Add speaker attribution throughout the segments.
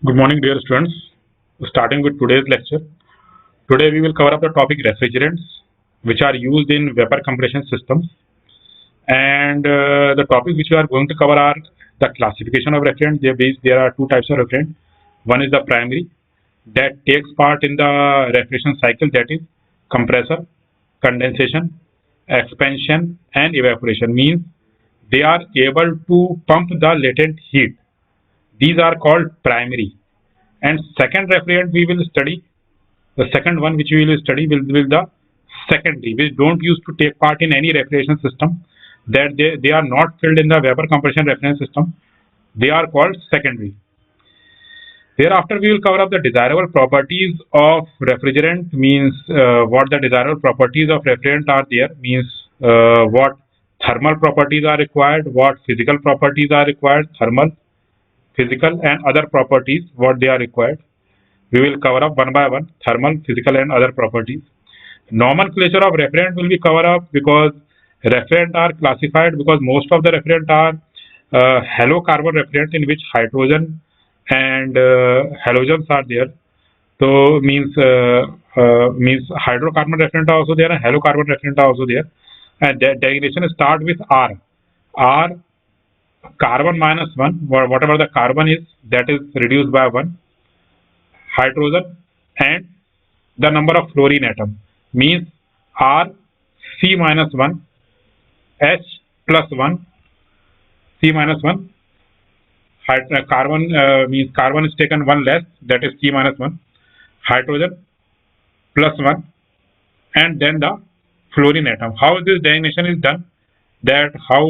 Speaker 1: Good morning, dear students. Starting with today's lecture. Today we will cover up the topic refrigerants, which are used in vapor compression systems. And the topic which we are going to cover are the classification of refrigerant. There are two types of refrigerant. One is the primary that takes part in the refrigeration cycle, that is compressor, condensation, expansion, and evaporation. Means they are able to pump the latent heat. These are called primary. And second refrigerant we will study, the second one which we will study will be the secondary, which don't use to take part in any refrigeration system, that they are not filled in the vapor compression refrigeration system. They are called secondary. Thereafter we will cover up the desirable properties of refrigerant, means what the desirable properties of refrigerant are there, means what thermal properties are required, what physical properties are required, thermal, physical and other properties, what they are required. We will cover up one by one, thermal, physical and other properties. Nomenclature of refrigerant will be covered up because refrigerant are classified because most of the refrigerant are halocarbon refrigerant in which hydrogen and halogens are there. So means hydrocarbon refrigerant are also there and halocarbon refrigerant are also there. And the designation start with R. R, carbon minus 1, whatever the carbon is, that is reduced by 1. Hydrogen and the number of fluorine atom, means R, C minus 1, H plus 1, C minus 1. Carbon means carbon is taken 1 less, that is C minus 1. Hydrogen plus 1, and then the fluorine atom. How this designation is done? That how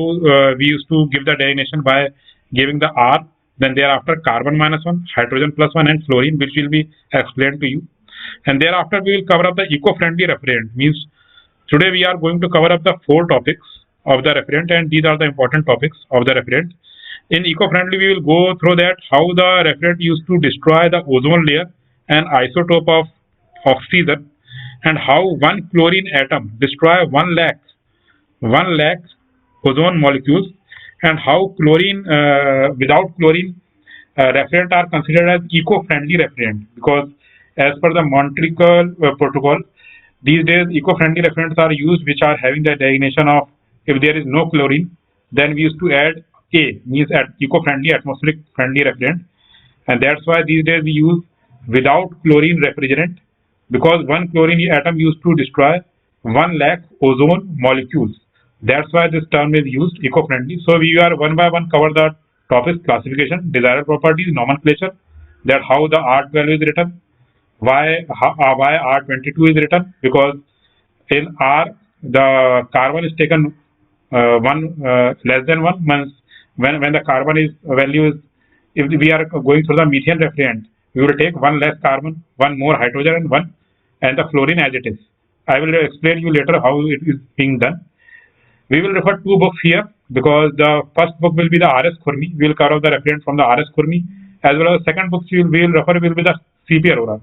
Speaker 1: we used to give the designation by giving the R, then thereafter carbon minus 1, hydrogen plus 1 and fluorine, which will be explained to you. And thereafter we will cover up the eco-friendly refrigerant. Means today we are going to cover up the 4 topics of the refrigerant, and these are the important topics of the refrigerant. In eco-friendly we will go through that how the refrigerant used to destroy the ozone layer and isotope of oxygen, and how one chlorine atom destroy 1 lakh ozone molecules, and how chlorine without chlorine refrigerant are considered as eco-friendly refrigerant, because as per the Montreal protocol, these days eco-friendly refrigerants are used which are having the designation of, if there is no chlorine, then we used to add A, means at eco-friendly, atmospheric friendly refrigerant, and that's why these days we use without chlorine refrigerant, because one chlorine atom used to destroy 1 lakh ozone molecules. That's why this term is used, eco-friendly. So we are one by one cover the topics: classification, desirable properties, nomenclature, that how the R12 is written, why R22 is written, because in R the carbon is taken less than 1, means when the carbon is value is, if we are going through the methane refrigerant, we will take 1 less carbon, 1 more hydrogen and 1 and the fluorine as it is. I will explain you later how it is being done. We will refer 2 books here because the first book will be the R.S. Khurmi. We will cover the refrigerant from the R.S. Khurmi, as well as the second book we will refer will be the C.P. Arora.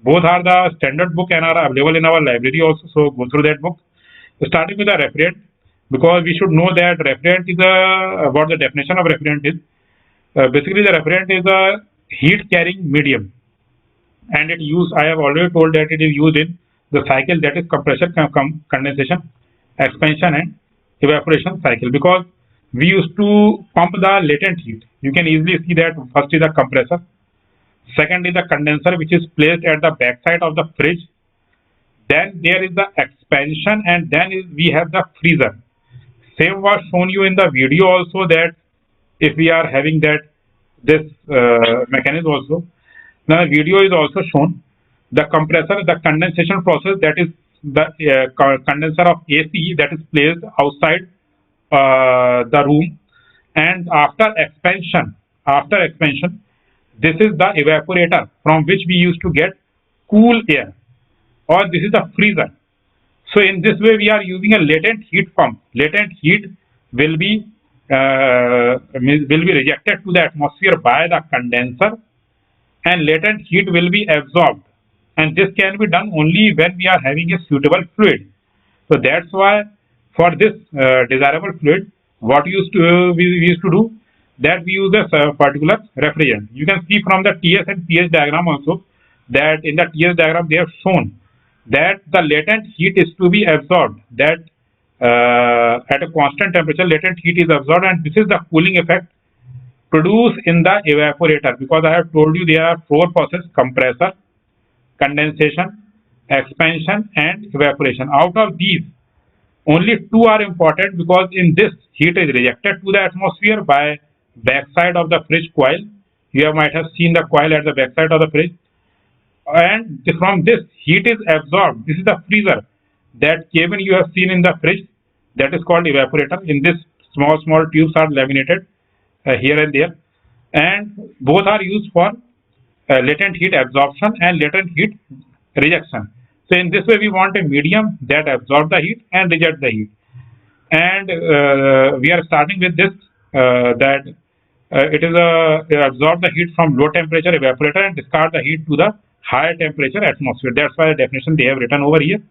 Speaker 1: Both are the standard book and are available in our library also, so go through that book. Starting with the refrigerant, because we should know that refrigerant is what the definition of refrigerant is. Basically the refrigerant is a heat carrying medium, and it used, I have already told that it is used in the cycle, that is compression, condensation, expansion and evaporation cycle, because we used to pump the latent heat. You can easily see that first is the compressor, second is the condenser which is placed at the back side of the fridge, then there is the expansion, and then we have the freezer. Same was shown you in the video also, that if we are having that this mechanism also, the video is also shown. The compressor, the condensation process, that is the condenser of AC that is placed outside the room, and after expansion, this is the evaporator from which we used to get cool air, or this is the freezer. So in this way we are using a latent heat pump. Latent heat will be rejected to the atmosphere by the condenser, and latent heat will be absorbed, and this can be done only when we are having a suitable fluid. So that's why for this desirable fluid, what we used to do, that we use a particular refrigerant. You can see from the TS and pH diagram also that in the TS diagram they have shown that the latent heat is to be absorbed, that at a constant temperature latent heat is absorbed, and this is the cooling effect produced in the evaporator, because I have told you there are four processes: compressor, condensation, expansion and evaporation. Out of these, only two are important, because in this heat is rejected to the atmosphere by backside of the fridge coil. You might have seen the coil at the backside of the fridge, and from this heat is absorbed. This is the freezer. That cabin you have seen in the fridge, that is called evaporator. In this, small tubes are laminated here and there, and both are used for latent heat absorption and latent heat rejection. So in this way we want a medium that absorbs the heat and rejects the heat. And we are starting with this, that it is absorb the heat from low temperature evaporator and discard the heat to the higher temperature atmosphere. That's why the definition they have written over here.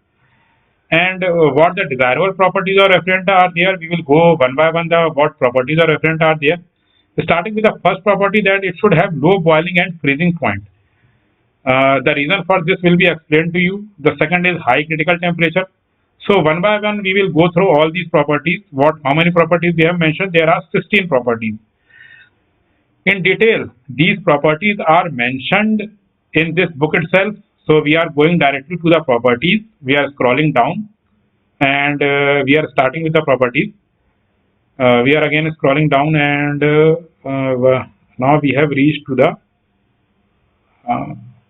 Speaker 1: And what the desirable properties of refrigerant are there, we will go one by one what properties of refrigerant are there. Starting with the first property, that it should have low boiling and freezing point. The reason for this will be explained to you. The second is high critical temperature. So one by one we will go through all these properties. How many properties we have mentioned? There are 16 properties. In detail, these properties are mentioned in this book itself. So we are going directly to the properties. We are scrolling down and we are starting with the properties. We are again scrolling down, and now we have reached to the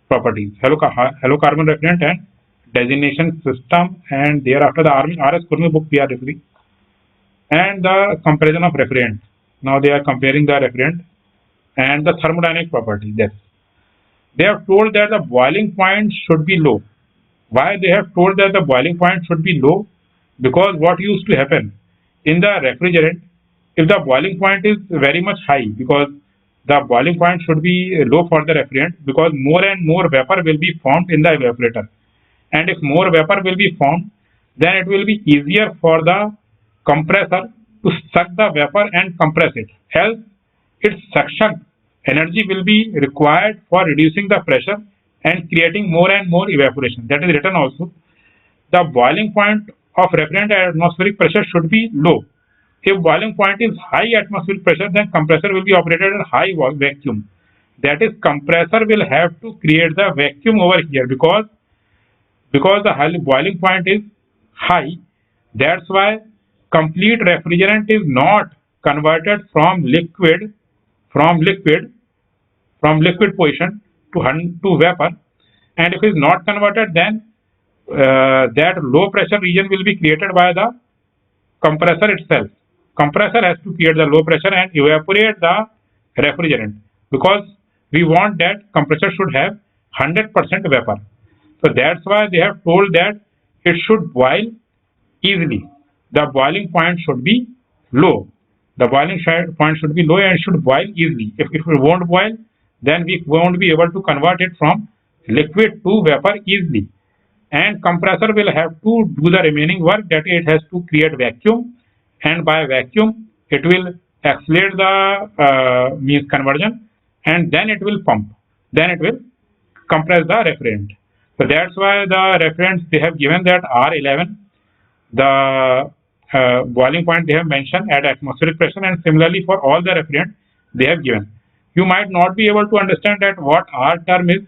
Speaker 1: properties. Halocarbon refrigerant and designation system, and thereafter the R.S. Kurmi book we are referring, and the comparison of refrigerant. Now they are comparing the refrigerant and the thermodynamic properties. Yes, they have told that the boiling point should be low. Why they have told that the boiling point should be low? Because what used to happen in the refrigerant, if the boiling point is very much high, because the boiling point should be low for the refrigerant, because more and more vapor will be formed in the evaporator. And if more vapor will be formed, then it will be easier for the compressor to suck the vapor and compress it. Else, its suction energy will be required for reducing the pressure and creating more and more evaporation. That is written also. The boiling point of refrigerant at atmospheric pressure should be low. If boiling point is high atmospheric pressure, then compressor will be operated at high vacuum. That is, compressor will have to create the vacuum over here, because the boiling point is high. That's why complete refrigerant is not converted from liquid position to vapor. And if it is not converted, then that low pressure region will be created by the compressor itself. Compressor has to create the low pressure and evaporate the refrigerant, because we want that compressor should have 100% vapor. So that's why they have told that it should boil easily. The boiling point should be low. The boiling point should be low and should boil easily. If it won't boil, then we won't be able to convert it from liquid to vapor easily. And compressor will have to do the remaining work, that it has to create vacuum, and by vacuum it will accelerate the means conversion, and then it will pump, then it will compress the refrigerant. So that's why the refrigerants they have given that R11, the boiling point they have mentioned at atmospheric pressure, and similarly for all the refrigerant they have given. You might not be able to understand that what R term is.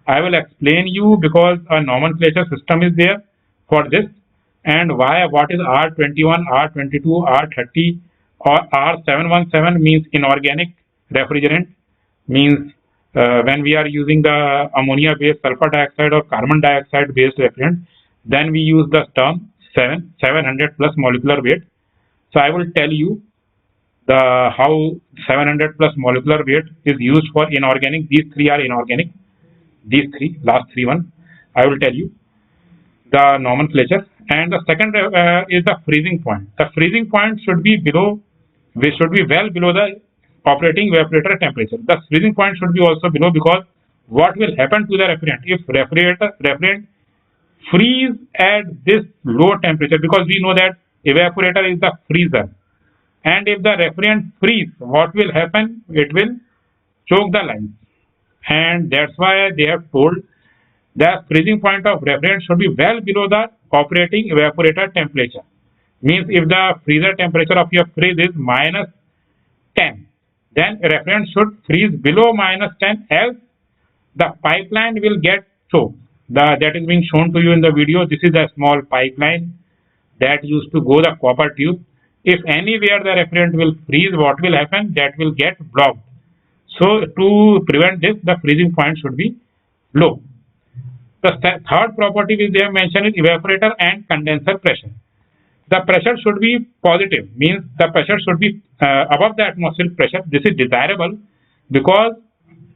Speaker 1: I will explain you, because a nomenclature system is there for this, and what is R21, R22, R30 or R717 means inorganic refrigerant, means when we are using the ammonia based sulfur dioxide or carbon dioxide based refrigerant, then we use the term 700 plus molecular weight. So I will tell you how 700 plus molecular weight is used for inorganic. These three are inorganic. These three, last three one, I will tell you the nomenclature. And the second is the freezing point. The freezing point should be well below the operating evaporator temperature. The freezing point should be also below, because what will happen to the refrigerant if refrigerant freeze at this low temperature, because we know that evaporator is the freezer, and if the refrigerant freeze, what will happen? It will choke the line, and that's why they have told the freezing point of refrigerant should be well below the operating evaporator temperature. Means if the freezer temperature of your fridge is minus 10, then refrigerant should freeze below minus 10, else the pipeline will get choked. That is being shown to you in the video. This is a small pipeline that used to go the copper tube. If anywhere the refrigerant will freeze, what will happen? That will get blocked. So to prevent this, the freezing point should be low. The third property which they have mentioned is evaporator and condenser pressure. The pressure should be positive, means the pressure should be above the atmospheric pressure. This is desirable because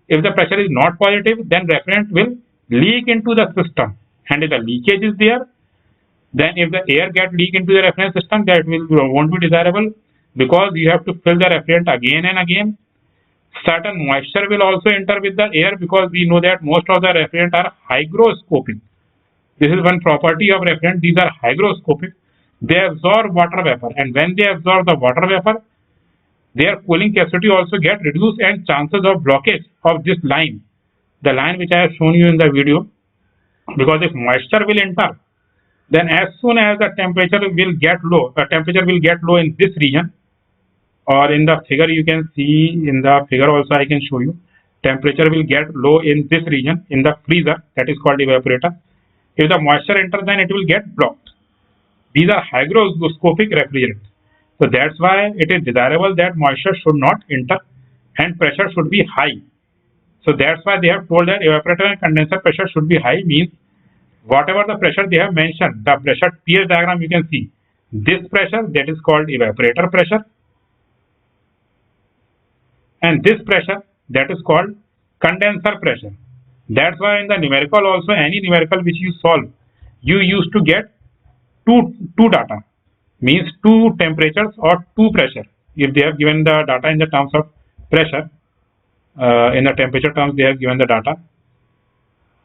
Speaker 1: if the pressure is not positive, then refrigerant will leak into the system, and if the leakage is there, then if the air gets leak into the refrigerant system, that won't be desirable, because you have to fill the refrigerant again and again. Certain moisture will also enter with the air, because we know that most of the refrigerant are hygroscopic. This is one property of refrigerant. These are hygroscopic. They absorb water vapor, and when they absorb the water vapor, their cooling capacity also get reduced, and chances of blockage of this line, the line which I have shown you in the video, because if moisture will enter, then as soon as the temperature will get low, in this region, or in the figure you can see, in the figure also I can show you, temperature will get low in this region, in the freezer, that is called evaporator. If the moisture enters, then it will get blocked. These are hygroscopic refrigerants. So that's why it is desirable that moisture should not enter and pressure should be high. So that's why they have told that evaporator and condenser pressure should be high, means whatever the pressure they have mentioned, the pressure pH diagram you can see, this pressure, that is called evaporator pressure, and this pressure, that is called condenser pressure. That's why in the numerical also, any numerical which you solve, you used to get two data, means two temperatures or two pressure. If they have given the data in the terms of pressure, in the temperature terms they have given the data.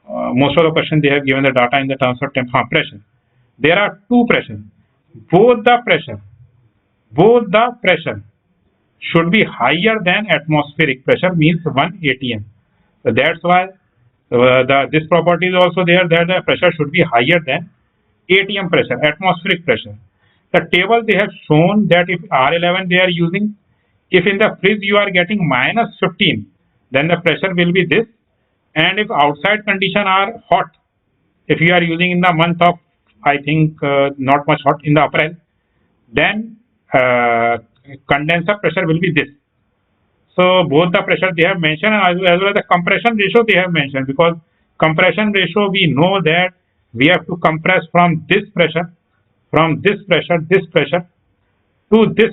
Speaker 1: Most of the question they have given the data in the terms of pressure. There are two pressures. Both the pressure should be higher than atmospheric pressure, means 1 atm. So that's why this property is also there, that the pressure should be higher than atm pressure, atmospheric pressure. The table they have shown that if R11 they are using, if in the fridge you are getting minus 15, then the pressure will be this, and if outside condition are hot, if you are using in the month of, I think not much hot, in the April, then condenser pressure will be this. So both the pressure they have mentioned, as well as the compression ratio they have mentioned, because compression ratio we know that we have to compress from this pressure to this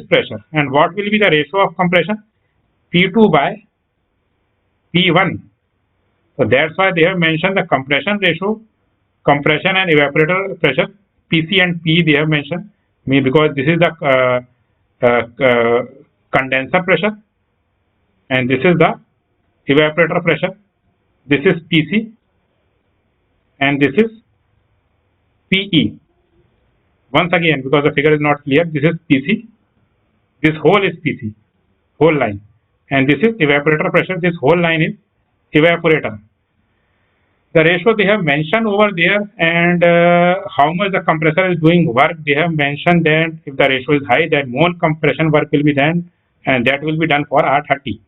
Speaker 1: pressure, and what will be the ratio of compression? P2 by P1. So that's why they have mentioned the compression ratio, compression and evaporator pressure, PC and P they have mentioned, because this is the condenser pressure and this is the evaporator pressure. This is PC and this is PE. Once again, because the figure is not clear, this is PC, this whole is PC, whole line, and this is evaporator pressure, this whole line is evaporator. The ratio they have mentioned over there, and how much the compressor is doing work, they have mentioned that if the ratio is high, that more compression work will be done, and that will be done for R30.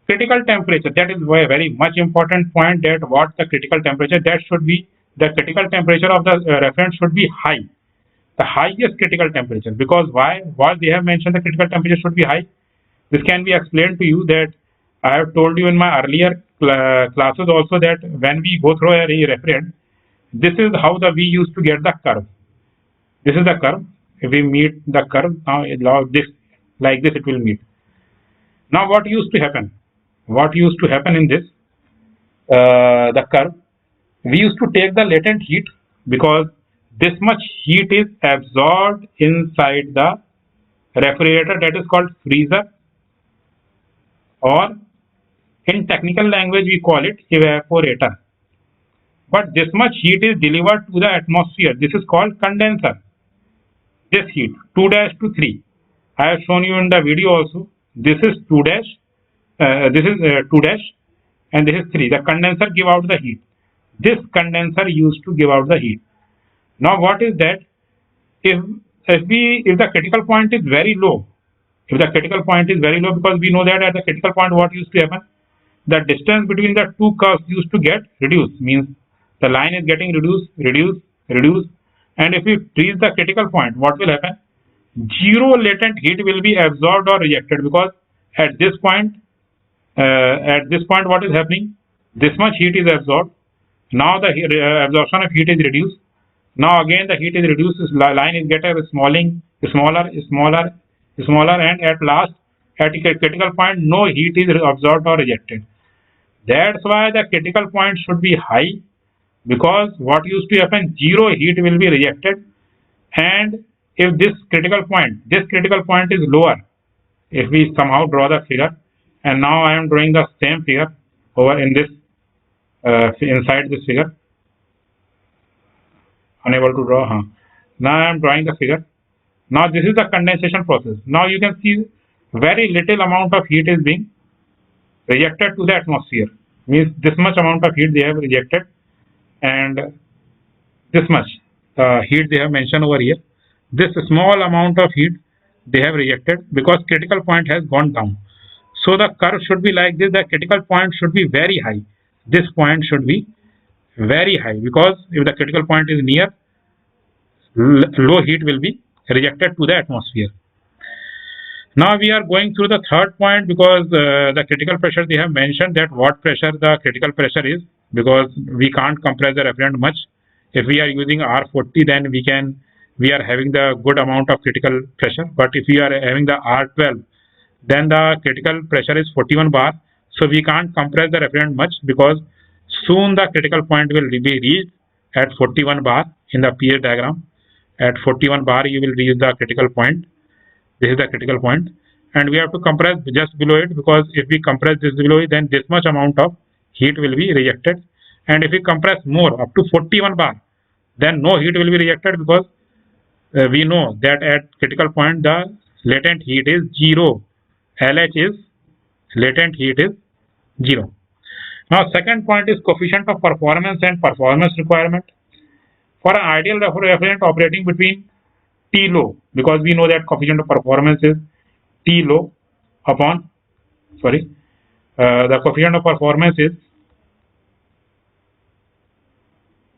Speaker 1: Critical temperature, that is a very much important point, that what the critical temperature, that should be, the critical temperature of the refrigerant should be high, the highest critical temperature. Because why they have mentioned the critical temperature should be high? This can be explained to you, that I have told you in my earlier classes also, that when we go through a refrigerant, this is how we used to get the curve. This is the curve. If we meet the curve, now this, like this it will meet. Now what used to happen? What used to happen in this, the curve, we used to take the latent heat, because this much heat is absorbed inside the refrigerator, that is called freezer, or in technical language we call it evaporator. But this much heat is delivered to the atmosphere. This is called condenser. This heat, 2 to 3. I have shown you in the video also. This is 2 dash, this is 2 dash, and this is 3. The condenser give out the heat. This condenser used to give out the heat. Now what is that? If the critical point is very low, if the critical point is very low, because we know that at the critical point what used to happen, the distance between the two curves used to get reduced, means the line is getting reduced, and if we reach the critical point, what will happen? Zero latent heat will be absorbed or rejected, because at this point what is happening? This much heat is absorbed. Now the absorption of heat is reduced. Now again the heat is reduced. Line is getting smaller, and at last at a critical point no heat is absorbed or rejected. That's why the critical point should be high, because what used to happen, zero heat will be rejected. And if this critical point is lower, if we somehow draw the figure, and now I am drawing the same figure over in this inside this figure, unable to draw. Now I am drawing the figure. Now this is the condensation process. Now you can see very little amount of heat is being rejected to the atmosphere, means this much amount of heat they have rejected, and this much heat they have mentioned over here. This small amount of heat they have rejected, because critical point has gone down. So the curve should be like this. The critical point should be very high. This point should be very high, because if the critical point is near, low heat will be rejected to the atmosphere. Now we are going through the third point, because the critical pressure they have mentioned that what pressure the critical pressure is, because we can't compress the refrigerant much. If we are using R40, then we are having the good amount of critical pressure, but if we are having the R12, then the critical pressure is 41 bar. So we can't compress the refrigerant much, because soon the critical point will be reached at 41 bar in the pH diagram. At 41 bar you will reach the critical point. This is the critical point, and we have to compress just below it, because if we compress this below it, then this much amount of heat will be rejected. And if we compress more up to 41 bar, then no heat will be rejected, because we know that at critical point the latent heat is 0. LH is latent heat is 0. Now second point is coefficient of performance and performance requirement. For an ideal refrigerant operating between T low, because we know that coefficient of performance is T low upon, the coefficient of performance is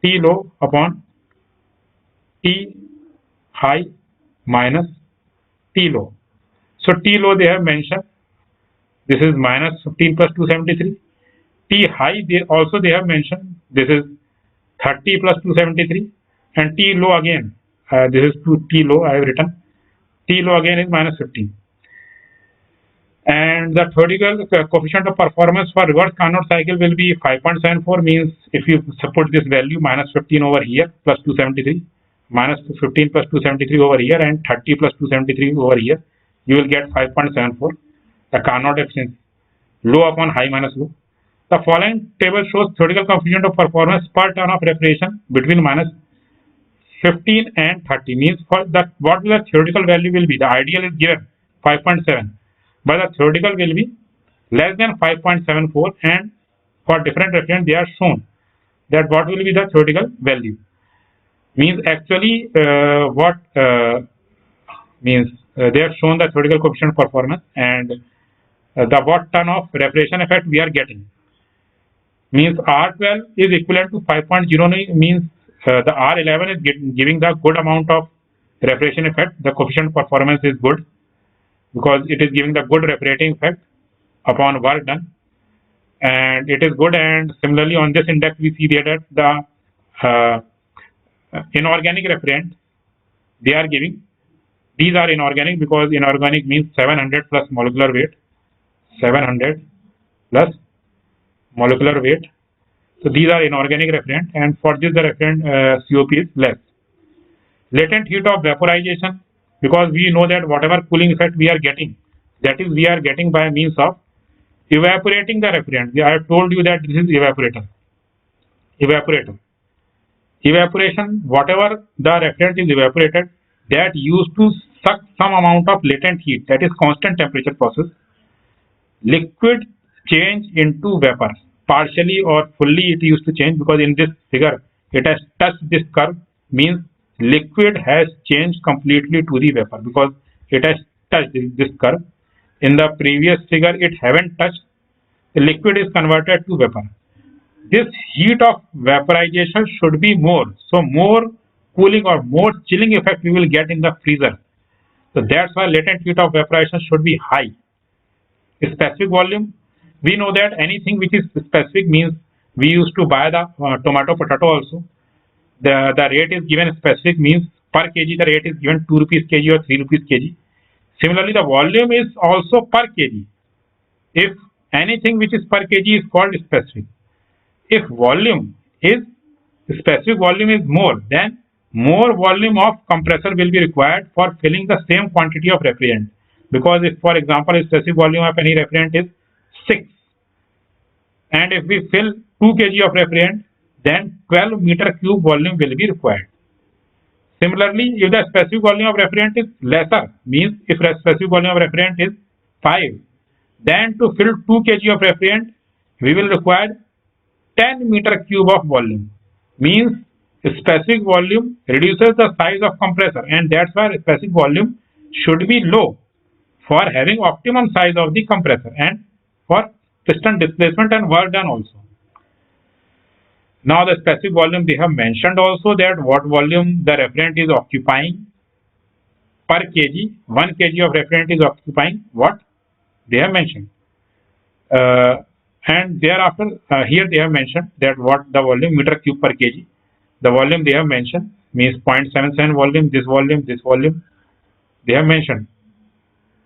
Speaker 1: T low upon T high minus T low. So T low they have mentioned, this is minus 15 plus 273. T high they have mentioned, this is 30 plus 273, and T low again, this is T low I have written, T low again is minus 15. And the theoretical coefficient of performance for reverse Carnot cycle will be 5.74, means if you put this value minus 15 over here plus 273, minus 15 plus 273 over here, and 30 plus 273 over here, you will get 5.74. The Carnot efficiency, low upon high minus low. The following table shows theoretical coefficient of performance per ton of refrigeration between minus 15 and 30, means for the what the theoretical value will be. The ideal is given 5.7, but the theoretical will be less than 5.74, and for different refrigerant they are shown that what will be the theoretical value. Means actually they have shown the theoretical coefficient of performance, and the what ton of refrigeration effect we are getting. Means R12 is equivalent to 5.09, means the R11 is giving the good amount of refrigeration effect. The coefficient of performance is good, because it is giving the good refrigerating effect upon work done, and it is good. And similarly on this index we see that the inorganic refrigerant they are giving, these are inorganic, because inorganic means 700 plus molecular weight, 700 plus molecular weight. So these are inorganic refrigerant, and for this the refrigerant COP is less. Latent heat of vaporization, because we know that whatever cooling effect we are getting, that is we are getting by means of evaporating the refrigerant. I have told you that this is evaporator. Evaporation, whatever the refrigerant is evaporated, that used to suck some amount of latent heat, that is constant temperature process. Liquid change into vapor, partially or fully it used to change, because in this figure it has touched this curve, means liquid has changed completely to the vapor because it has touched this curve. In the previous figure it haven't touched, the liquid is converted to vapor. This heat of vaporization should be more, so more cooling or more chilling effect we will get in the freezer. So that's why latent heat of vaporization should be high. Specific volume, we know that anything which is specific means we used to buy the tomato, potato also. The rate is given specific, means per kg the rate is given 2 rupees kg or 3 rupees kg. Similarly, the volume is also per kg. If anything which is per kg is called specific. If volume is specific volume is more, then more volume of compressor will be required for filling the same quantity of refrigerant. Because if, for example, specific volume of any refrigerant is 6, and if we fill 2 kg of refrigerant, then 12 meter cube volume will be required. Similarly, if the specific volume of refrigerant is lesser, means if the specific volume of refrigerant is 5, then to fill 2 kg of refrigerant, we will require 10 meter cube of volume. Means specific volume reduces the size of compressor, and that's why specific volume should be low for having optimum size of the compressor and for piston displacement and work done also. Now the specific volume they have mentioned also, that what volume the refrigerant is occupying per kg. 1 kg of refrigerant is occupying what they have mentioned. And thereafter here they have mentioned that what the volume meter cube per kg. The volume they have mentioned means 0.77 volume, this volume they have mentioned.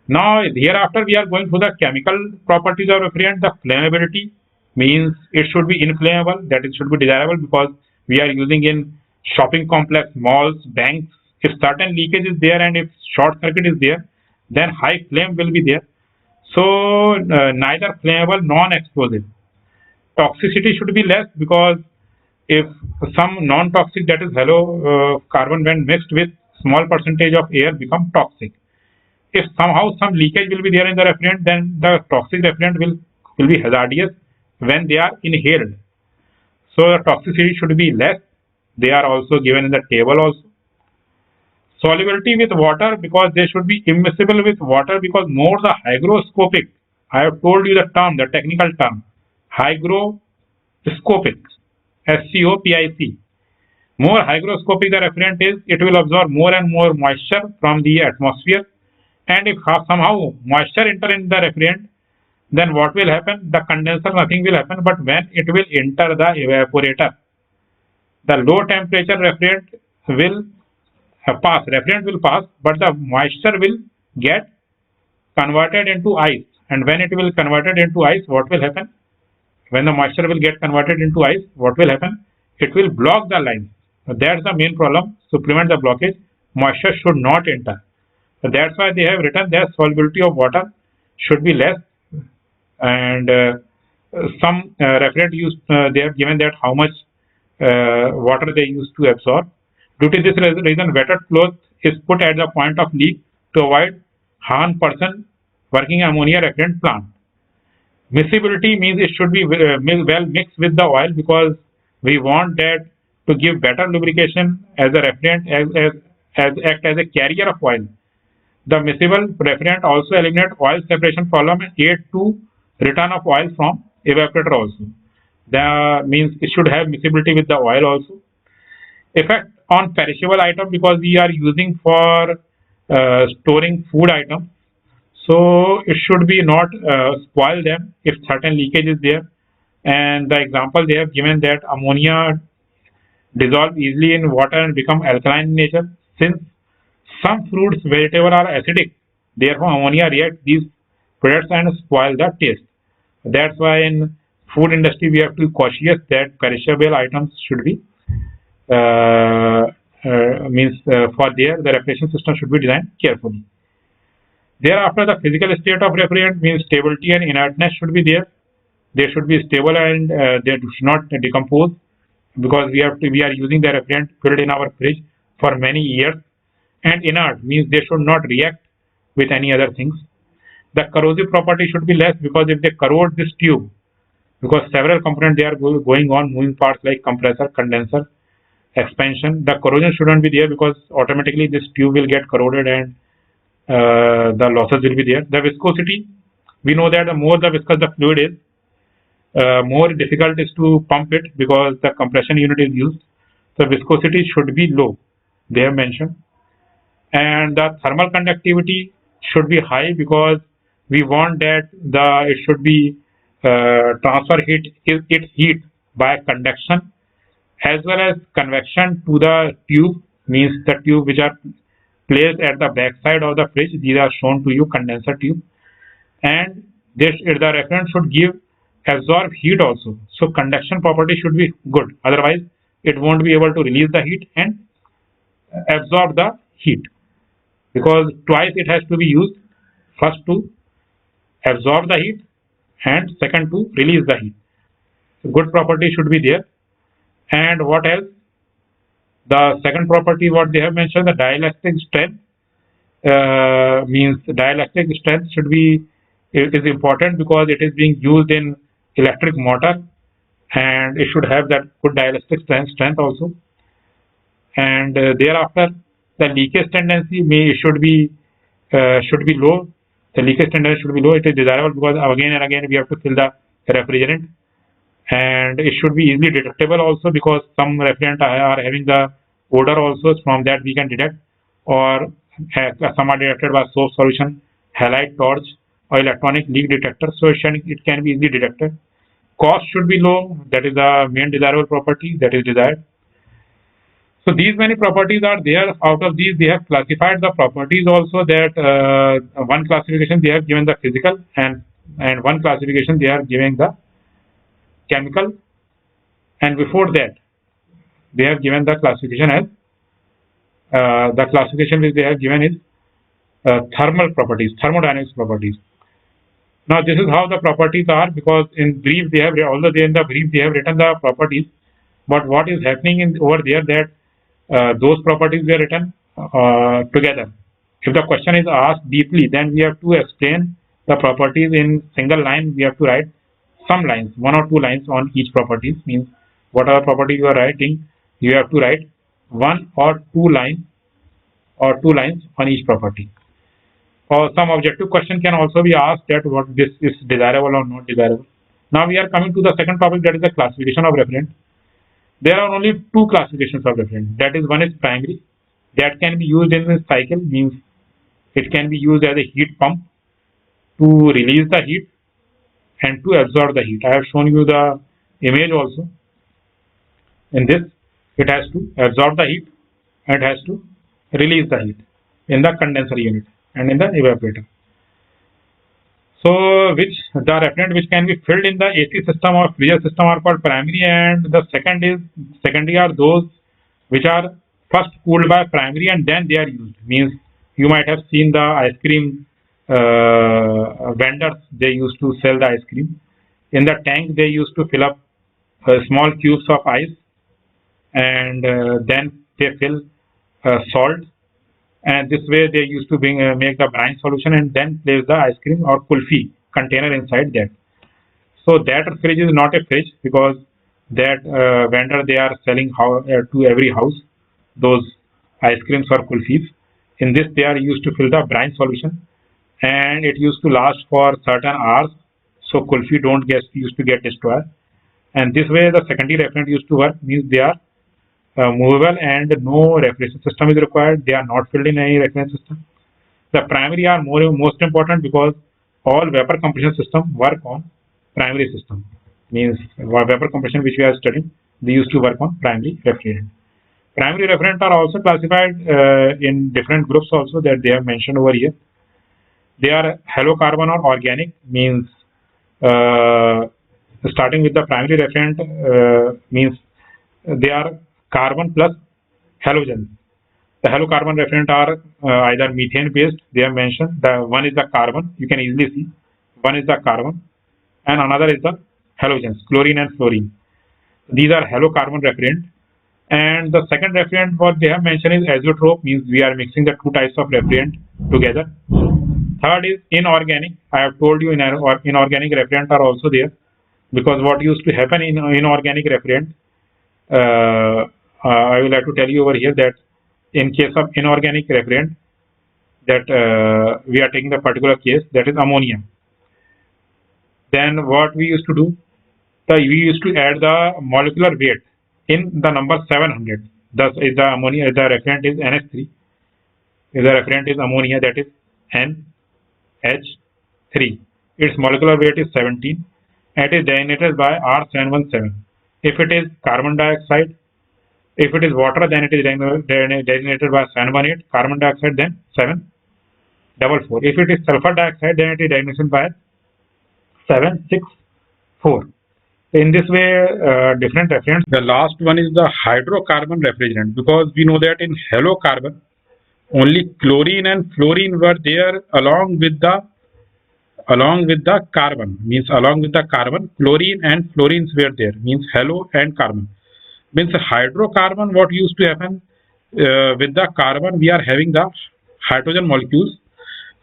Speaker 1: Now hereafter we are going through the chemical properties of refrigerant. The flammability means it should be inflammable, that it should be desirable, because we are using in shopping complex, malls, banks. If certain leakage is there and if short circuit is there, then high flame will be there. So neither flammable, non-explosive. Toxicity should be less, because if some non-toxic, that is carbon when mixed with small percentage of air become toxic. If somehow some leakage will be there in the refrigerant, then the toxic refrigerant will be hazardous when they are inhaled. So the toxicity should be less. They are also given in the table also. Solubility with water, because they should be immiscible with water, because more the hygroscopic, I have told you the term, the technical term, hygroscopic, SCOPIC. More hygroscopic the refrigerant is, it will absorb more and more moisture from the atmosphere, and if somehow moisture enter in the refrigerant, then what will happen? The condenser, nothing will happen, but when it will enter the evaporator, the low temperature refrigerant will pass, but the moisture will get converted into ice. And when it will converted into ice, what will happen? When the moisture will get converted into ice, what will happen? It will block the line. So that's the main problem. To prevent the blockage, moisture should not enter. So that's why they have written that solubility of water should be less, and some refrigerant used they have given that how much water they used to absorb. Due to this reason, wetted cloth is put at the point of leak to avoid harm person working ammonia refrigerant plant. Miscibility means it should be well mixed with the oil, because we want that to give better lubrication as a refrigerant act as a carrier of oil. The miscible refrigerant also eliminate oil separation problem and aid to return of oil from evaporator also. That means it should have miscibility with the oil also. Effect on perishable item, because we are using for storing food items, so it should be not spoil them if certain leakage is there. And the example they have given that ammonia dissolve easily in water and become alkaline in nature. Since some fruits, vegetables are acidic, therefore ammonia reacts these products and spoil the taste. That's why in food industry we have to be cautious that perishable items should be for there the refrigeration system should be designed carefully. Thereafter, the physical state of refrigerant means stability and inertness should be there. They should be stable and they should not decompose, because we are using the refrigerant filled in our fridge for many years, and inert means they should not react with any other things. The corrosive property should be less because if they corrode this tube, because several components they are going on, moving parts like compressor, condenser, expansion, the corrosion shouldn't be there because automatically this tube will get corroded and the losses will be there. The viscosity, we know that the more the viscous the fluid is, more difficult is to pump it because the compression unit is used. So viscosity should be low, they have mentioned. And the thermal conductivity should be high because we want that it should be transfer heat by conduction as well as convection to the tube, means the tube which are placed at the back side of the fridge. These are shown to you, condenser tube, and the refrigerant should give absorb heat also. So conduction property should be good, otherwise it won't be able to release the heat and absorb the heat, because twice it has to be used, first to absorb the heat and second to release the heat. So good property should be there. And what else? The second property what they have mentioned, the dielectric strength, means dielectric strength should be, it is important because it is being used in electric motor and it should have that good dielectric strength also. And thereafter the leakage tendency should be low. The leakage tendency should be low. It is desirable because again and again we have to fill the refrigerant, and it should be easily detectable also because some refrigerant are having the odor also, from that we can detect, or some are detected by soap solution, halide torch, or electronic leak detector, so it can be easily detected. Cost should be low, that is the main desirable property that is desired. So these many properties are there. Out of these they have classified the properties also, that one classification they have given the physical, and one classification they are giving the chemical, and before that they have given the classification as the classification which they have given is thermal properties, thermodynamics properties. Now this is how the properties are, because in brief they have, although they in the brief they have written the properties, but what is happening over there, that those properties were written together. If the question is asked deeply, then we have to explain the properties in single line. We have to write some lines, 1 or 2 lines on each properties, means whatever property you are writing, you have to write 1 or 2 lines on each property. Or some objective question can also be asked, that what this is desirable or not desirable. Now we are coming to the second topic, that is the classification of refrigerant. There are only 2 classifications of refrigerant. That is, one is primary, that can be used in the cycle, means it can be used as a heat pump to release the heat and to absorb the heat. I have shown you the image also. In this, it has to absorb the heat and it has to release the heat in the condenser unit and in the evaporator. So the refrigerant which can be filled in the AC system or freezer system are called primary, and the secondary are those which are first cooled by primary and then they are used. Means you might have seen the ice cream vendors, they used to sell the ice cream. In the tank they used to fill up small cubes of ice, and then they fill salt, and this way they used to make the brine solution and then place the ice cream or kulfi container inside that. So that fridge is not a fridge, because that vendor they are selling to every house those ice creams or kulfis. In this they are used to fill the brine solution, and it used to last for certain hours, so kulfi don't used to get destroyed. And this way the secondary refrigerant used to work, means they are movable and no refrigeration system is required. They are not filled in any refrigeration system. The primary are most important because all vapor compression system work on primary system. Means vapor compression which we are studying, they used to work on primary refrigerant. Primary refrigerant are also classified in different groups also, that they have mentioned over here. They are halocarbon or organic, means starting with the primary refrigerant, means they are carbon plus halogens. The halocarbon refrigerant are either methane based, they have mentioned. The one is the carbon, you can easily see. One is the carbon and another is the halogens, chlorine and fluorine. These are halocarbon refrigerant. And the second referent what they have mentioned is azeotrope, means we are mixing the two types of referent together. Third is inorganic. I have told you inorganic referent are also there, because what used to happen in inorganic referent, I will have to tell you over here that in case of inorganic referent, that we are taking the particular case, that is ammonia. Then what we used to do, we used to add the molecular weight in the number 700. Thus, if the ammonia, if the referent is NH3, if the referent is ammonia, that is NH3. Its molecular weight is 17, and it is designated by R717. If it is carbon dioxide, if it is water, then it is designated by 718. Carbon dioxide, then 744. If it is sulfur dioxide, then it is designated by 764. In this way, different referents. The last one is the hydrocarbon refrigerant, because we know that in halocarbon, only chlorine and fluorine were there along with the carbon, means along with the carbon, chlorine and fluorines were there, means halo and carbon. Means hydrocarbon, what used to happen with the carbon, we are having the hydrogen molecules.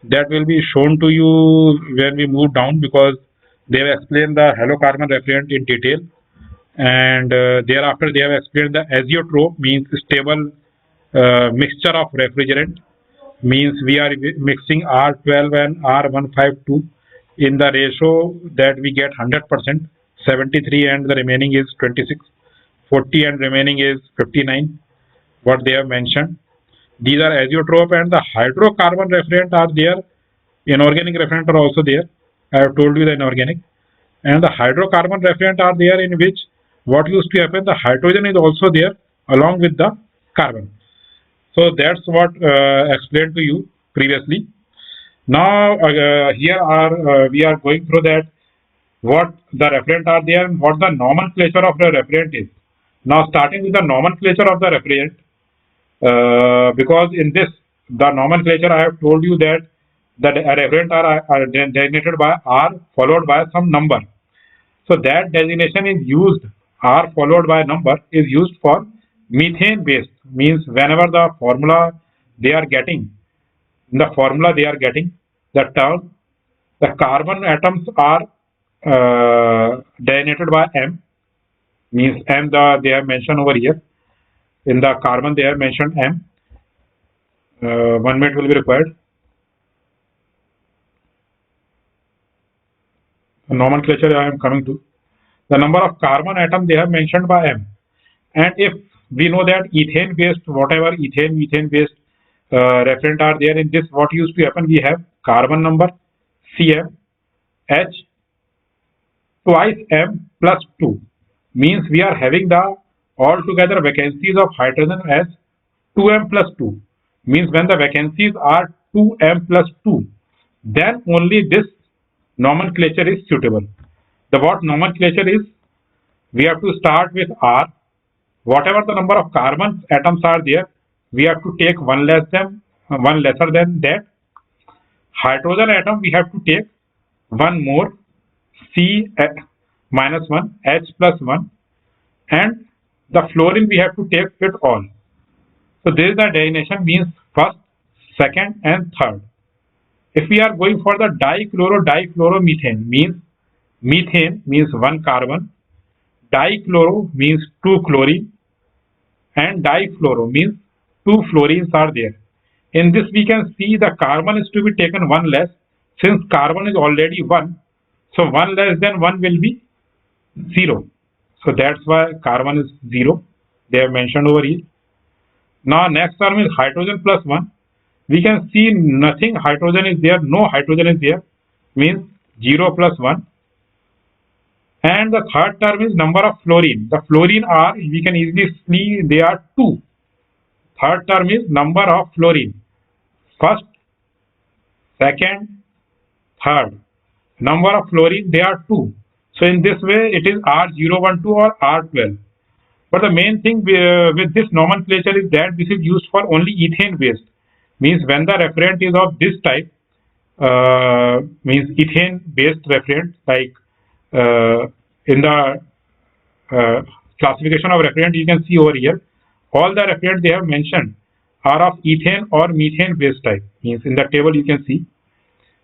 Speaker 1: That will be shown to you when we move down, because they have explained the halocarbon refrigerant in detail, and thereafter they have explained the azeotrope, means stable mixture of refrigerant, means we are mixing R12 and R152 in the ratio that we get 100%, 73 and the remaining is 26, 40 and remaining is 59, what they have mentioned. These are azeotrope, and the hydrocarbon refrigerant are there. Inorganic refrigerant are also there. I have told you the inorganic. And the hydrocarbon refrigerant are there, in which what used to happen, the hydrogen is also there along with the carbon. So that's what explained to you previously. Now here are we are going through that what the refrigerant are there and what the nomenclature of the refrigerant is. Now starting with the nomenclature of the refrigerant, because in this the nomenclature I have told you that the refrigerant are designated by R followed by some number. So that designation is used, R followed by number is used for methane based, means whenever the formula they are getting, in the formula they are getting the term, the carbon atoms are designated by M, means M they have mentioned over here. In the carbon they have mentioned M. 1 minute will be required. The nomenclature I am coming to. The number of carbon atom they have mentioned by M. And if we know that ethane based, whatever methane based refrigerant are there, in this what used to happen, we have carbon number Cm H twice M plus 2, means we are having the altogether vacancies of hydrogen as 2m plus 2, means when the vacancies are 2m plus 2, then only this nomenclature is suitable. The what nomenclature is, we have to start with R. Whatever the number of carbon atoms are there, we have to take one lesser than that. Hydrogen atom we have to take one more, C minus 1, H plus 1, and the fluorine we have to take it all. So this is the designation, means first, second and third. If we are going for the dichloromethane, means methane means one carbon, dichloro means two chlorine, and difluoro means two fluorines are there. In this we can see the carbon is to be taken one less, since carbon is already 1, so 1 less than 1 will be 0. So that's why carbon is 0. They have mentioned over here. Now next term is hydrogen plus 1. We can see nothing hydrogen is there, no hydrogen is there, means 0 plus 1. And the third term is number of fluorine. The fluorine are, we can easily see they are 2. Third term is number of fluorine. First, second, third. Number of fluorine, they are 2. So in this way it is R012 or R12. But the main thing with this nomenclature is that this is used for only ethane based. Means when the refrigerant is of this type, means ethane based refrigerant, like in the classification of refrigerant you can see over here, All the referents they have mentioned are of ethane or methane base type. Means in the table you can see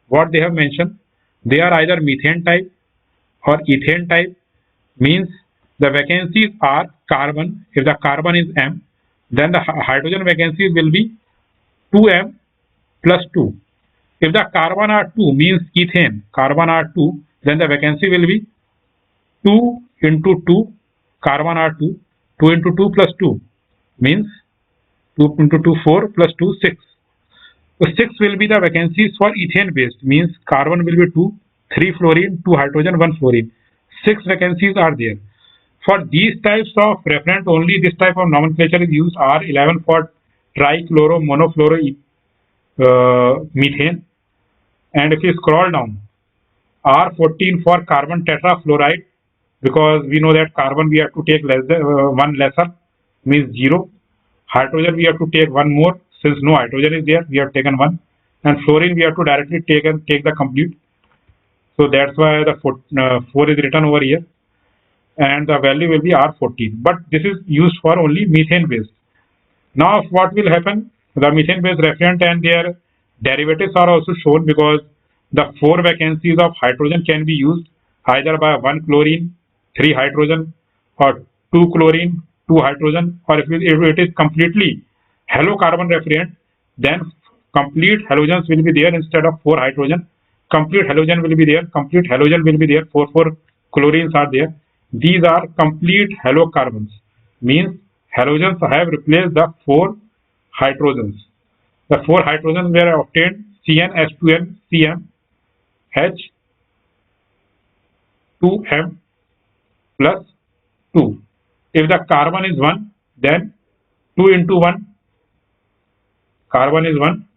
Speaker 1: what they have mentioned. They are either methane type or ethane type. Means the vacancies are carbon. If the carbon is M, then the hydrogen vacancies will be 2M plus 2. If the carbon are 2, means ethane, carbon are 2, then the vacancy will be 2 into 2, carbon are 2, 2 into 2 plus 2, means 2 into 2, 4 plus 2, 6. So 6 will be the vacancies for ethane based, means carbon will be 2, 3 fluorine, 2 hydrogen, 1 fluorine. 6 vacancies are there. For these types of referent, only this type of nomenclature is used. R11 for trichloro monofluoro methane. And if you scroll down, R14 for carbon tetrafluoride, because we know that carbon we have to take less than one lesser, means 0. Hydrogen we have to take one more, since no hydrogen is there, we have taken one. And fluorine we have to directly take the complete. So that's why the 4 is written over here. And the value will be R14. But this is used for only methane based. Now what will happen? The methane based refrigerant and their derivatives are also shown, because the 4 vacancies of hydrogen can be used either by 1 chlorine, 3 hydrogen, or 2 chlorine, 2 hydrogen, or if it is completely halocarbon refrigerant, then complete halogens will be there instead of 4 hydrogen. Complete halogen will be there, 4 chlorines are there. These are complete halocarbons, means halogens have replaced the 4 hydrogens. The 4 hydrogens were obtained Cn, H2n, Cm, H, 2m plus 2. If the carbon is 1, then 2 into 1, carbon is 1,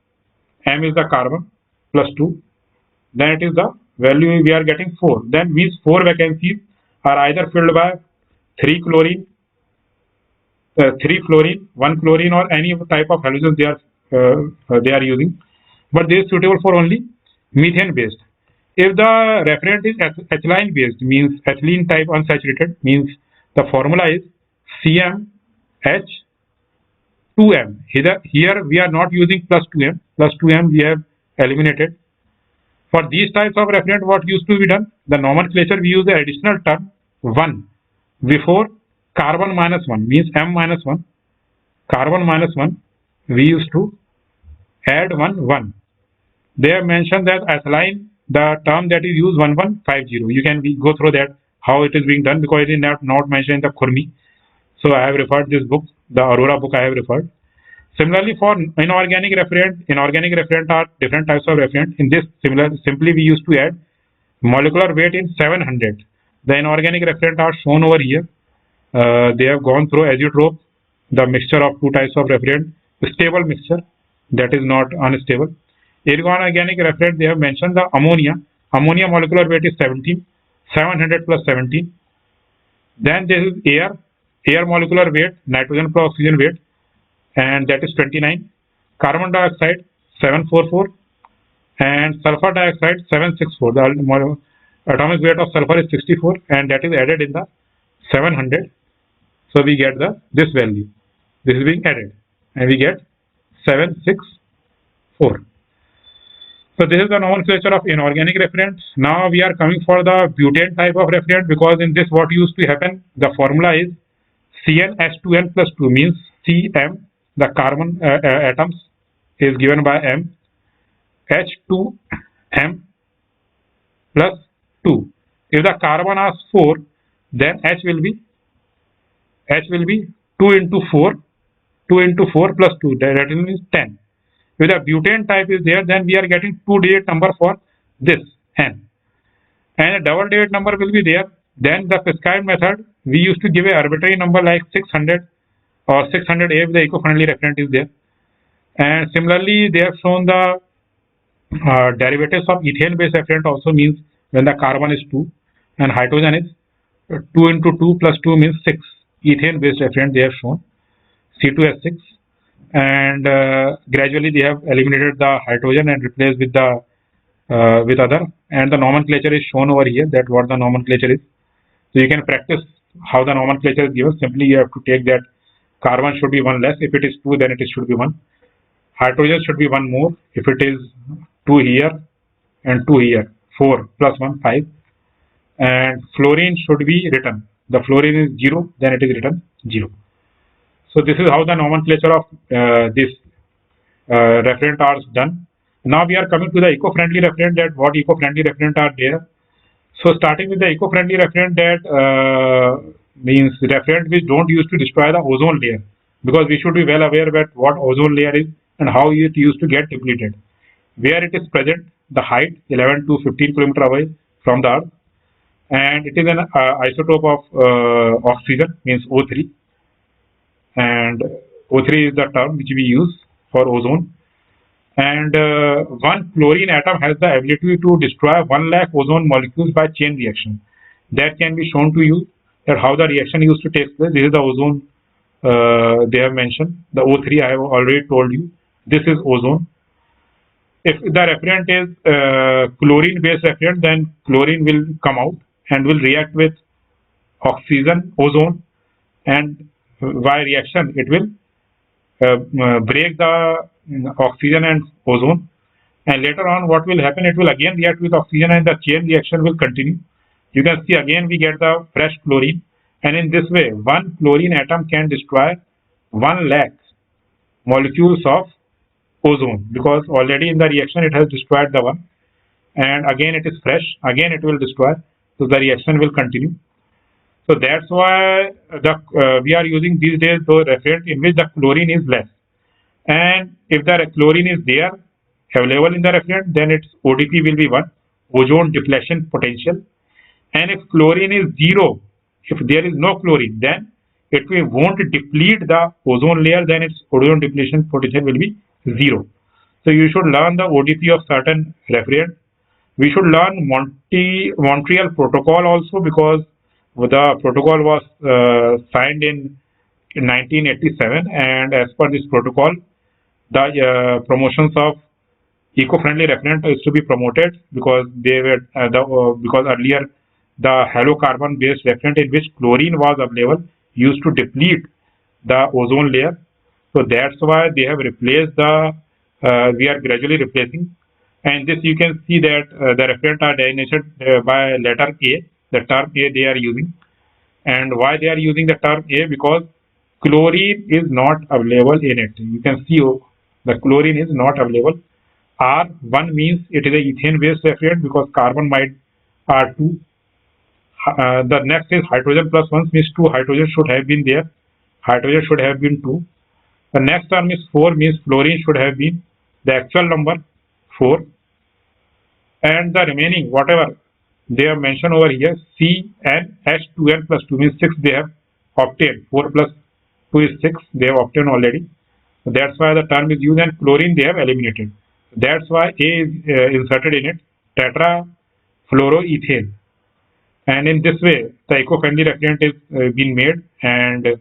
Speaker 1: m is the carbon plus 2. Then it is the value we are getting 4. Then means 4 vacancies are either filled by 3 chlorine, 3 fluorine, 1 chlorine, or any type of halogens they are using. But this is suitable for only methane based. If the refrigerant is ethylene based, means ethylene type unsaturated, means the formula is CmH2m. Here we are not using plus 2m. Plus 2m we have eliminated. For these types of refrigerant, what used to be done? The nomenclature we use the additional term 1 before carbon minus 1, means M minus 1. Carbon minus 1, we used to add 1. They have mentioned that ethylene, the term that is used 1150. You can go through that, how it is being done, because it is not mentioned in the Khurmi. So I have referred this book, the Aurora book I have referred. Similarly, for inorganic refrigerant are different types of refrigerant. In this, simply we used to add molecular weight in 700. The inorganic refrigerant are shown over here. They have gone through azeotrope, the mixture of 2 types of refrigerant, stable mixture, that is not unstable. Inorganic refrigerant, they have mentioned the ammonia. Ammonia molecular weight is 17, 700 plus 17. Then there is air molecular weight, nitrogen plus oxygen weight, and that is 29. Carbon dioxide 744 and sulfur dioxide 764. The atomic weight of sulfur is 64, and that is added in the 700. So we get this value. This is being added, and we get 764. So this is the nomenclature of inorganic refrigerant. Now we are coming for the butane type of refrigerant, because in this what used to happen, the formula is CnH2n plus 2, means Cm, the carbon atoms is given by M, H2m plus 2. If the carbon has 4, then H will be 2 into 4 plus 2, that means 10. If the butane type is there, then we are getting 2-digit number for this N, and a double-digit number will be there. Then the prescribed method, we used to give a arbitrary number like 600 or 600A if the eco-friendly refrigerant is there. And similarly, they have shown the derivatives of ethane-based refrigerant also, means when the carbon is 2 and hydrogen is 2 into 2 plus 2 means 6. Ethane-based refrigerant they have shown C2H6, and gradually they have eliminated the hydrogen and replaced with the with other, and the nomenclature is shown over here, that what the nomenclature is. So you can practice how the nomenclature is given. Simply you have to take that Carbon should be one less. If it is 2, then it should be 1. Hydrogen should be 1 more. If it is 2 here and 2 here, 4 plus 1, 5. And fluorine should be written. The fluorine is 0, then it is written 0. So this is how the nomenclature of this referent are done. Now we are coming to the eco-friendly referent, that what eco-friendly referent are there. So starting with the eco-friendly referent, that means referent which don't use to destroy the ozone layer, because we should be well aware about what ozone layer is and how it used to get depleted. Where it is present, the height 11 to 15 kilometer away from the earth, and it is an isotope of oxygen, means O3, and O3 is the term which we use for ozone. And one chlorine atom has the ability to destroy 1 lakh ozone molecules by chain reaction. That can be shown to you, that how the reaction used to take place. This is the ozone they have mentioned. The O3 I have already told you. This is ozone. If the referent is chlorine based referent, then chlorine will come out and will react with oxygen, ozone, and by reaction it will break the oxygen and ozone, and later on what will happen, it will again react with oxygen and the chain reaction will continue. You can see again we get the fresh chlorine, and in this way one chlorine atom can destroy 1 lakh molecules of ozone, because already in the reaction it has destroyed the one, and again it is fresh, again it will destroy, so the reaction will continue. So that's why we are using these days the referent in which the chlorine is less. And if the chlorine is there available in the referent, then its ODP will be 1, ozone depletion potential. And if chlorine is 0, if there is no chlorine, then it won't deplete the ozone layer, then its ozone depletion potential will be 0. So you should learn the ODP of certain referent. We should learn Montreal Protocol also, because the protocol was signed in 1987, and as per this protocol, the promotions of eco-friendly referent is to be promoted, because they were because earlier the halocarbon based referent in which chlorine was available used to deplete the ozone layer. So that's why they have replaced the we are gradually replacing, and this you can see that the referent are designated by letter A, the term A they are using. And why they are using the term A? Because chlorine is not available in it. You can see the chlorine is not available. R1 means it is a ethane based referent, because carbon might are 2. The next is hydrogen plus 1 means 2 hydrogen should have been there. Hydrogen should have been 2. The next term is 4 means fluorine should have been the actual number 4. And the remaining whatever they have mentioned over here, C and H2N plus 2 means 6 they have obtained. 4 plus 2 is 6, they have obtained already. So that's why the term is used, and chlorine they have eliminated. That's why A is inserted in it, tetrafluoroethane. And in this way, the eco-friendly referent is being made, and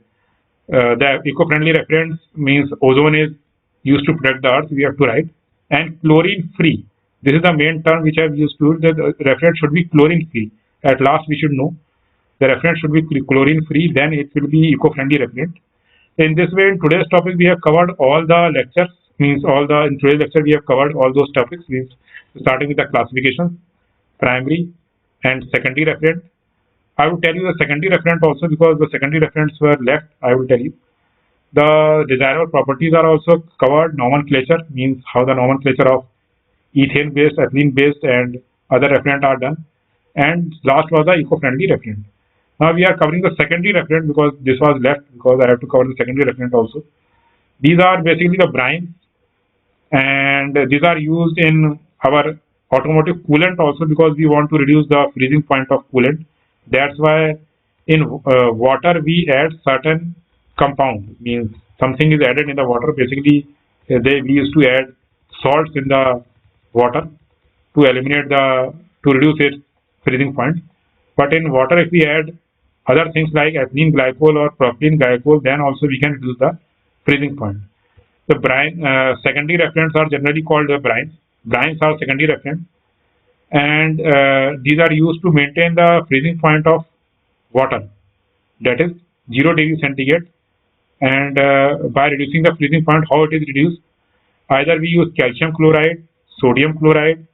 Speaker 1: the eco-friendly reference means ozone is used to protect the earth, we have to write, and chlorine free. This is the main term which I have used to. The referent should be chlorine free. At last we should know the referent should be chlorine free, then it will be eco-friendly referent. In this way, in today's topic we have covered all the lectures, means in today's lecture we have covered all those topics, means starting with the classifications, primary and secondary referent. I will tell you the secondary referent also, because the secondary referents were left. I will tell you. The desirable properties are also covered. Nomenclature means how the nomenclature of ethane based, ethylene based, and other referent are done. And last was the eco-friendly referent. Now we are covering the secondary referent, because this was left, because I have to cover the secondary referent also. These are basically the brines, and these are used in our automotive coolant also, because we want to reduce the freezing point of coolant. That's why in water we add certain compound, means something is added in the water. Basically we used to add salts in the water to reduce its freezing point. But in water if we add other things like ethylene glycol or propylene glycol, then also we can reduce the freezing point. The brine secondary referents are generally called the brines. Brines are secondary referents, and these are used to maintain the freezing point of water, that is 0 degree centigrade, And by reducing the freezing point, how it is reduced? Either we use calcium chloride, sodium chloride,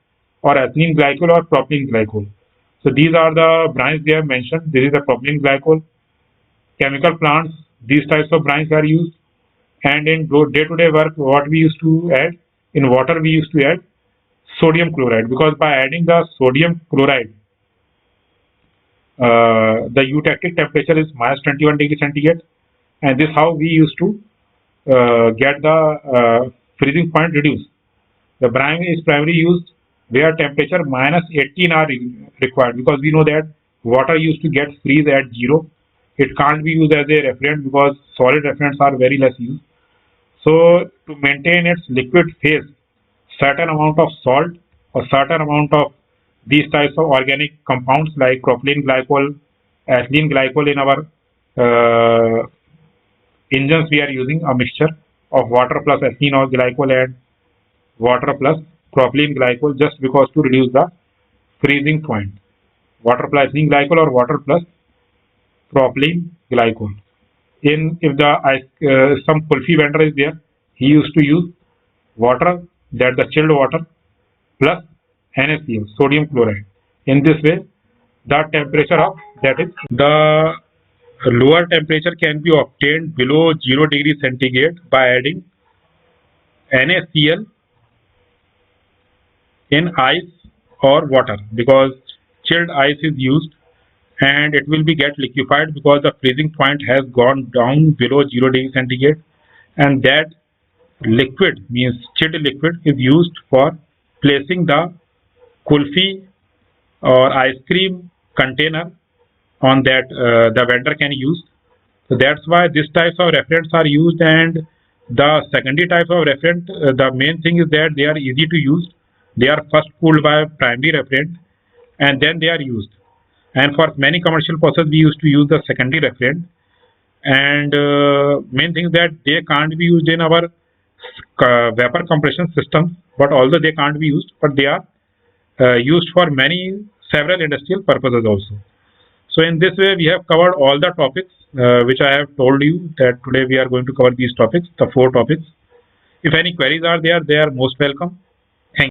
Speaker 1: or ethylene glycol or propylene glycol. So these are the brines they have mentioned. This is the propylene glycol. Chemical plants, these types of brines are used. And in day-to-day work, what we used to add in water, we used to add sodium chloride, because by adding the sodium chloride, the eutectic temperature is minus 21 degree centigrade, and this how we used to get the freezing point reduced. The brine is primarily used where temperature minus 18 are required, because we know that water used to get freeze at 0. It can't be used as a refrigerant because solid refrigerants are very less used. So to maintain its liquid phase, certain amount of salt or certain amount of these types of organic compounds like propylene glycol, ethylene glycol in our uh, engines, we are using a mixture of water plus ethylene or glycol and water plus propylene glycol, just because to reduce the freezing point. Water plus ethylene glycol or water plus propylene glycol. In if the some kulfi vendor is there, he used to use water, that the chilled water, plus NaCl, sodium chloride. In this way, the temperature of that is the lower temperature can be obtained below 0 degree centigrade by adding NaCl in ice or water, because chilled ice is used and it will be get liquefied because the freezing point has gone down below 0 degree centigrade, and that liquid, means chilled liquid, is used for placing the kulfi or ice cream container on that the vendor can use. So that's why these types of refrigerants are used. And the secondary type of refrigerant, the main thing is that they are easy to use. They are first cooled by primary refrigerant and then they are used. And for many commercial processes, we used to use the secondary refrigerant. And main thing is that they can't be used in our vapor compression system. But although they can't be used, but they are used for several industrial purposes also. So in this way, we have covered all the topics which I have told you that today we are going to cover these topics, the 4 topics. If any queries are there, they are most welcome.